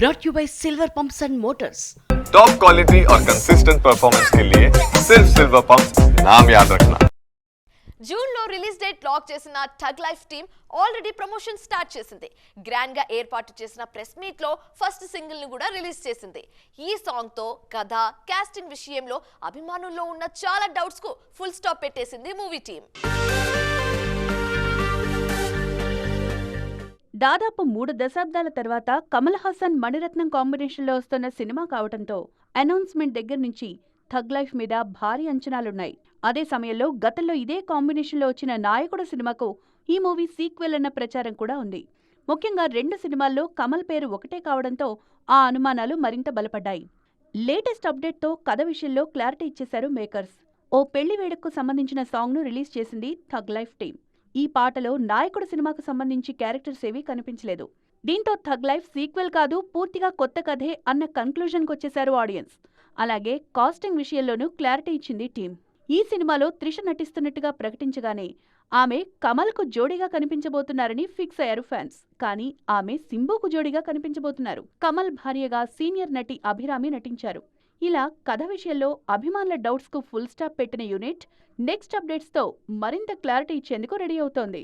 brought you by Silver Pumps and Motors. Top quality और consistent performance के लिए सिर्फ सिल्वर पंप्स नाम याद रखना. జూన్ లో రిలీజ్ డేట్ లాక్ చేసిన tug life team already promotion start చేసింది. గ్రాండ్ గా ఏర్పాటు చేసిన ప్రెస్ మీట్ లో ఫస్ట్ సింగిల్ ను కూడా రిలీజ్ చేసింది. ఈ సాంగ్ తో కథ, కాస్టింగ్ విషయంలో అభిమానుల్లో ఉన్న చాలా డౌట్స్ కు ఫుల్ స్టాప్ పెట్టేసింది మూవీ టీమ్. దాదాపు 3 దశాబ్దాల తర్వాత కమల్ హాసన్ మణిరత్నం కాంబినేషన్లో వస్తున్న సినిమా కావడంతో అనౌన్స్మెంట్ దగ్గర నుంచి థగ్ లైఫ్ మీద భారీ అంచనాలున్నాయి. అదే సమయంలో గతంలో ఇదే కాంబినేషన్లో వచ్చిన నాయకుడు సినిమాకు ఈ మూవీ సీక్వెల్ అన్న ప్రచారం కూడా ఉంది. ముఖ్యంగా 2 సినిమాల్లో కమల్ పేరు ఒకటే కావడంతో ఆ అనుమానాలు మరింత బలపడ్డాయి. లేటెస్ట్ అప్డేట్తో కథ విషయంలో క్లారిటీ ఇచ్చేశారు మేకర్స్. ఓ పెళ్లి వేడుకకు సంబంధించిన సాంగ్ను రిలీజ్ చేసింది థగ్ లైఫ్ టీమ్. ఈ పాటలో నాయకుడు సినిమాకు సంబంధించి క్యారెక్టర్స్ ఏవీ కనిపించలేదు. దీంతో థగ్ లైఫ్ సీక్వెల్ కాదు, పూర్తిగా కొత్త కథే అన్న కన్క్లూజన్కి వచ్చేశారు ఆడియన్స్. అలాగే కాస్టింగ్ విషయంలోనూ క్లారిటీ ఇచ్చింది టీం. ఈ సినిమాలో త్రిష నటిస్తున్నట్టుగా ప్రకటించగానే ఆమె కమల్కు జోడీగా కనిపించబోతున్నారని ఫిక్స్ అయ్యారు ఫ్యాన్స్. కానీ ఆమె సింబుకు జోడీగా కనిపించబోతున్నారు. కమల్ భార్యగా సీనియర్ నటి అభిరామి నటించారు. ఇలా కథ విషయంలో అభిమానుల డౌట్స్ కు ఫుల్ స్టాప్ పెట్టిన యూనిట్ నెక్స్ట్ అప్డేట్స్ తో మరింత క్లారిటీ ఇచ్చేందుకు రెడీ అవుతోంది.